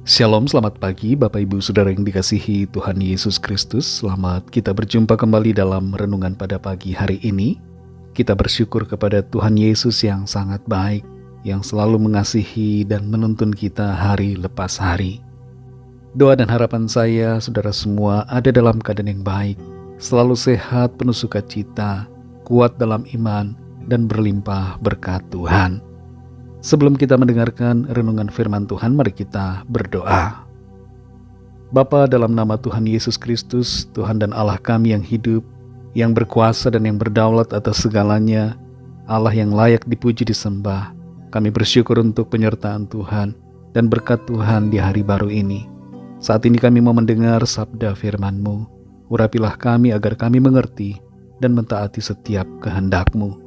Shalom, selamat pagi Bapak Ibu Saudara yang dikasihi Tuhan Yesus Kristus. Selamat kita berjumpa kembali dalam renungan pada pagi hari ini. Kita bersyukur kepada Tuhan Yesus yang sangat baik, yang selalu mengasihi dan menuntun kita hari lepas hari. Doa dan harapan saya, saudara semua ada dalam keadaan yang baik, selalu sehat, penuh sukacita, kuat dalam iman, dan berlimpah berkat Tuhan. Sebelum kita mendengarkan renungan firman Tuhan, mari kita berdoa. Bapa, dalam nama Tuhan Yesus Kristus, Tuhan dan Allah kami yang hidup, yang berkuasa dan yang berdaulat atas segalanya, Allah yang layak dipuji disembah, kami bersyukur untuk penyertaan Tuhan dan berkat Tuhan di hari baru ini. Saat ini kami mau mendengar sabda firman-Mu. Urapilah kami agar kami mengerti dan mentaati setiap kehendak-Mu.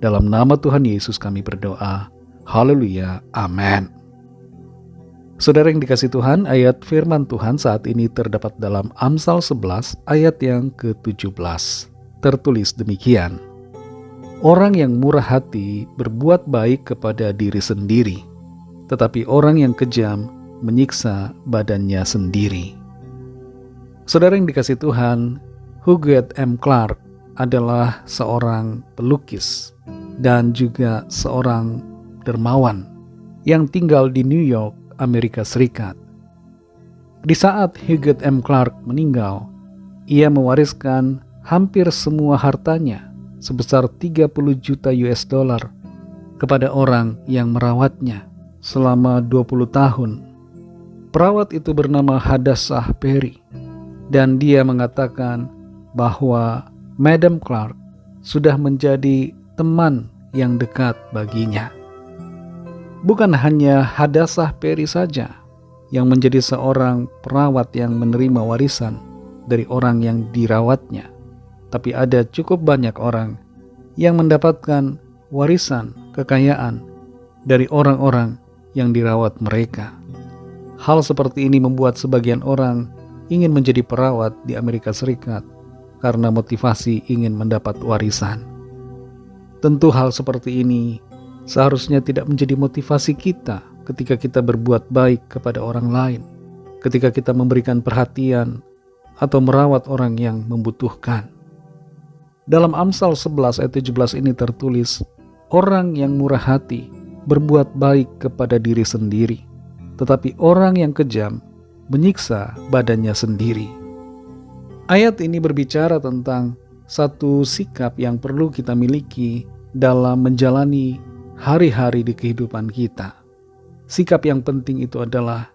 Dalam nama Tuhan Yesus kami berdoa. Haleluya, amin. Saudara yang dikasih Tuhan, ayat firman Tuhan saat ini terdapat dalam Amsal 11 ayat yang ke-17. Tertulis demikian: Orang yang murah hati berbuat baik kepada diri sendiri, tetapi orang yang kejam menyiksa badannya sendiri. Saudara yang dikasih Tuhan, Huguette M. Clark adalah seorang pelukis dan juga seorang dermawan yang tinggal di New York, Amerika Serikat. Di saat Huguette M. Clark meninggal, ia mewariskan hampir semua hartanya sebesar 30 juta US dollar kepada orang yang merawatnya selama 20 tahun. Perawat itu bernama Hadassah Perry, dan dia mengatakan bahwa Madam Clark sudah menjadi teman yang dekat baginya. Bukan hanya Hadassah Perry saja yang menjadi seorang perawat yang menerima warisan dari orang yang dirawatnya, tapi ada cukup banyak orang yang mendapatkan warisan kekayaan dari orang-orang yang dirawat mereka. Hal seperti ini membuat sebagian orang ingin menjadi perawat di Amerika Serikat karena motivasi ingin mendapat warisan. Tentu hal seperti ini seharusnya tidak menjadi motivasi kita ketika kita berbuat baik kepada orang lain, ketika kita memberikan perhatian atau merawat orang yang membutuhkan. Dalam Amsal 11 ayat 17 ini tertulis, orang yang murah hati berbuat baik kepada diri sendiri, tetapi orang yang kejam menyiksa badannya sendiri. Ayat ini berbicara tentang satu sikap yang perlu kita miliki dalam menjalani hari-hari di kehidupan kita. Sikap yang penting itu adalah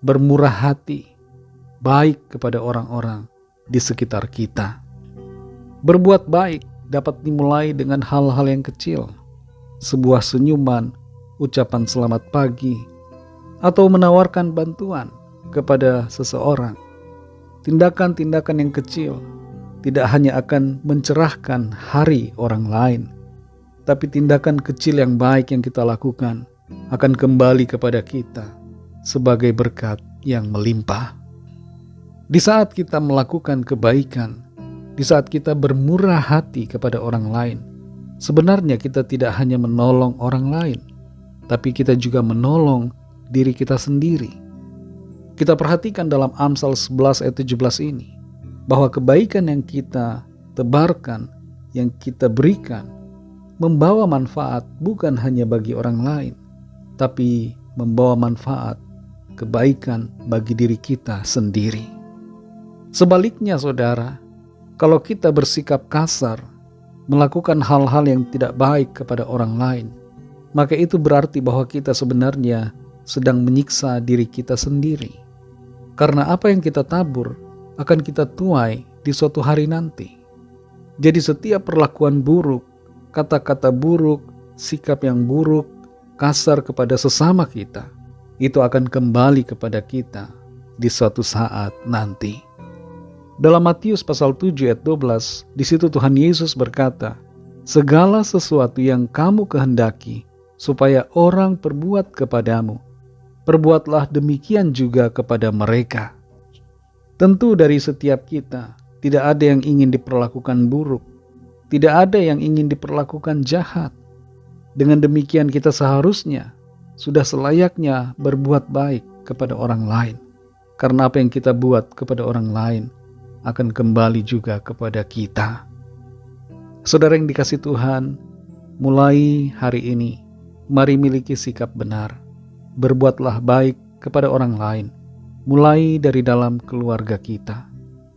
bermurah hati, baik kepada orang-orang di sekitar kita. Berbuat baik dapat dimulai dengan hal-hal yang kecil, sebuah senyuman, ucapan selamat pagi, atau menawarkan bantuan kepada seseorang. Tindakan-tindakan yang kecil tidak hanya akan mencerahkan hari orang lain, tapi tindakan kecil yang baik yang kita lakukan akan kembali kepada kita sebagai berkat yang melimpah. Di saat kita melakukan kebaikan, di saat kita bermurah hati kepada orang lain, sebenarnya kita tidak hanya menolong orang lain, tapi kita juga menolong diri kita sendiri. Kita perhatikan dalam Amsal 11 ayat 17 ini, bahwa kebaikan yang kita tebarkan, yang kita berikan, membawa manfaat bukan hanya bagi orang lain, tapi membawa manfaat, kebaikan bagi diri kita sendiri. Sebaliknya saudara, kalau kita bersikap kasar, melakukan hal-hal yang tidak baik kepada orang lain, maka itu berarti bahwa kita sebenarnya sedang menyiksa diri kita sendiri. Karena apa yang kita tabur akan kita tuai di suatu hari nanti. Jadi setiap perlakuan buruk, kata-kata buruk, sikap yang buruk, kasar kepada sesama kita, itu akan kembali kepada kita di suatu saat nanti. Dalam Matius pasal 7 ayat 12, di situ Tuhan Yesus berkata, segala sesuatu yang kamu kehendaki supaya orang perbuat kepadamu, perbuatlah demikian juga kepada mereka. Tentu dari setiap kita, tidak ada yang ingin diperlakukan buruk. Tidak ada yang ingin diperlakukan jahat. Dengan demikian kita seharusnya sudah selayaknya berbuat baik kepada orang lain. Karena apa yang kita buat kepada orang lain akan kembali juga kepada kita. Saudara yang dikasihi Tuhan, mulai hari ini, mari miliki sikap benar. Berbuatlah baik kepada orang lain, mulai dari dalam keluarga kita,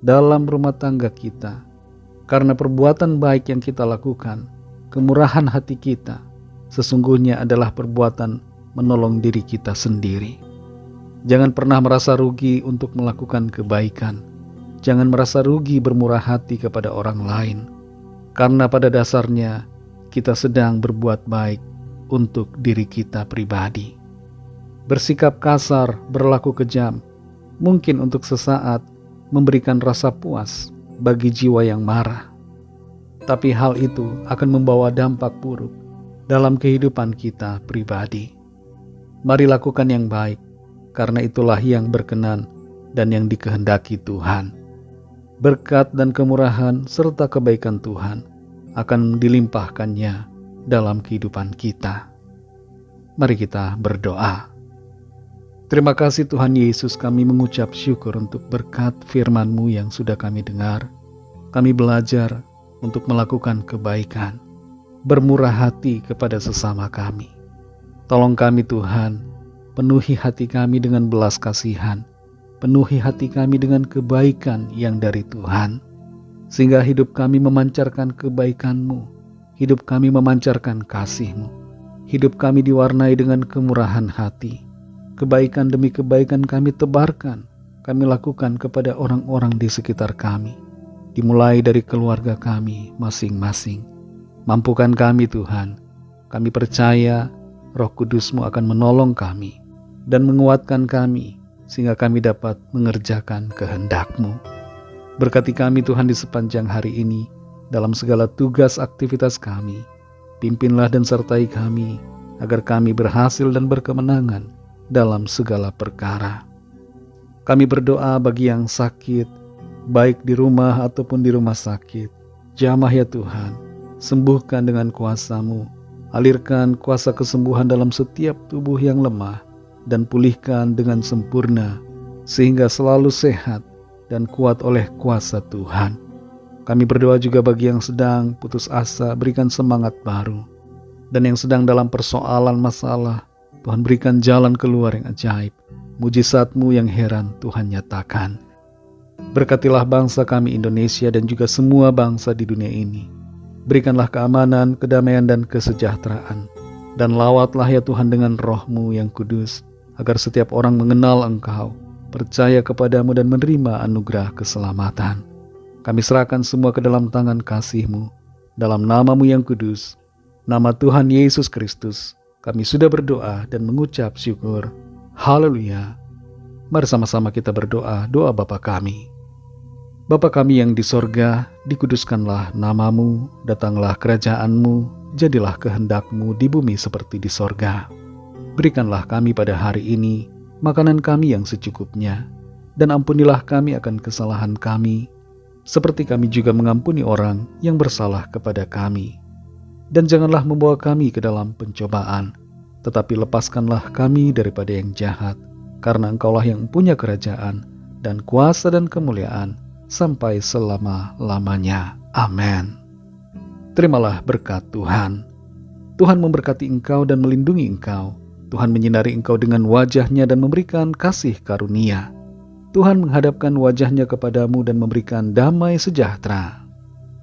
dalam rumah tangga kita. Karena perbuatan baik yang kita lakukan, kemurahan hati kita, sesungguhnya adalah perbuatan menolong diri kita sendiri. Jangan pernah merasa rugi untuk melakukan kebaikan. Jangan merasa rugi bermurah hati kepada orang lain. Karena pada dasarnya kita sedang berbuat baik untuk diri kita pribadi. Bersikap kasar, berlaku kejam, mungkin untuk sesaat memberikan rasa puas bagi jiwa yang marah. Tapi hal itu akan membawa dampak buruk dalam kehidupan kita pribadi. Mari lakukan yang baik, karena itulah yang berkenan dan yang dikehendaki Tuhan. Berkat dan kemurahan serta kebaikan Tuhan akan dilimpahkannya dalam kehidupan kita. Mari kita berdoa. Terima kasih Tuhan Yesus, kami mengucap syukur untuk berkat firman-Mu yang sudah kami dengar. Kami belajar untuk melakukan kebaikan, bermurah hati kepada sesama kami. Tolong kami Tuhan, penuhi hati kami dengan belas kasihan, penuhi hati kami dengan kebaikan yang dari Tuhan, sehingga hidup kami memancarkan kebaikan-Mu, hidup kami memancarkan kasih-Mu, hidup kami diwarnai dengan kemurahan hati. Kebaikan demi kebaikan kami tebarkan, kami lakukan kepada orang-orang di sekitar kami, dimulai dari keluarga kami masing-masing. Mampukan kami Tuhan, kami percaya Roh Kudus-Mu akan menolong kami dan menguatkan kami, sehingga kami dapat mengerjakan kehendak-Mu. Berkati kami Tuhan di sepanjang hari ini, dalam segala tugas aktivitas kami. Pimpinlah dan sertai kami, agar kami berhasil dan berkemenangan dalam segala perkara. Kami berdoa bagi yang sakit, baik di rumah ataupun di rumah sakit. Jamah ya Tuhan, sembuhkan dengan kuasa-Mu, alirkan kuasa kesembuhan dalam setiap tubuh yang lemah, dan pulihkan dengan sempurna, sehingga selalu sehat dan kuat oleh kuasa Tuhan. Kami berdoa juga bagi yang sedang putus asa, berikan semangat baru. Dan yang sedang dalam persoalan masalah, Tuhan berikan jalan keluar yang ajaib. Mujizat-Mu yang heran Tuhan nyatakan. Berkatilah bangsa kami Indonesia dan juga semua bangsa di dunia ini. Berikanlah keamanan, kedamaian dan kesejahteraan. Dan lawatlah ya Tuhan dengan Roh-Mu yang kudus, agar setiap orang mengenal Engkau, percaya kepadamu dan menerima anugerah keselamatan. Kami serahkan semua ke dalam tangan kasih-Mu, dalam nama-Mu yang kudus, nama Tuhan Yesus Kristus, kami sudah berdoa dan mengucap syukur. Haleluya. Mari sama-sama kita berdoa, doa Bapa kami. Bapa kami yang di sorga, dikuduskanlah nama-Mu, datanglah kerajaan-Mu, jadilah kehendak-Mu di bumi seperti di sorga. Berikanlah kami pada hari ini makanan kami yang secukupnya, dan ampunilah kami akan kesalahan kami, seperti kami juga mengampuni orang yang bersalah kepada kami. Dan janganlah membawa kami ke dalam pencobaan, tetapi lepaskanlah kami daripada yang jahat, karena Engkaulah yang punya kerajaan, dan kuasa dan kemuliaan, sampai selama-lamanya. Amin. Terimalah berkat Tuhan. Tuhan memberkati engkau dan melindungi engkau. Tuhan menyinari engkau dengan wajah-Nya dan memberikan kasih karunia. Tuhan menghadapkan wajah-Nya kepadamu dan memberikan damai sejahtera.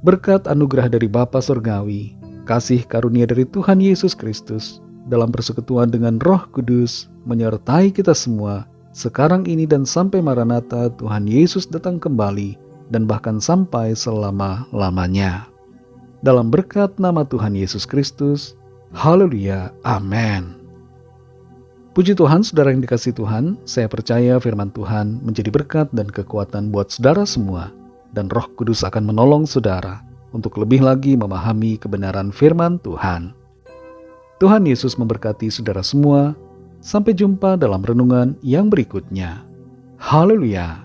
Berkat anugerah dari Bapa Surgawi, kasih karunia dari Tuhan Yesus Kristus, dalam persekutuan dengan Roh Kudus, menyertai kita semua, sekarang ini dan sampai Maranatha Tuhan Yesus datang kembali, dan bahkan sampai selama-lamanya. Dalam berkat nama Tuhan Yesus Kristus, haleluya, amin. Puji Tuhan, saudara yang dikasihi Tuhan, saya percaya firman Tuhan menjadi berkat dan kekuatan buat saudara semua, dan Roh Kudus akan menolong saudara untuk lebih lagi memahami kebenaran firman Tuhan. Tuhan Yesus memberkati saudara semua. Sampai jumpa dalam renungan yang berikutnya. Haleluya.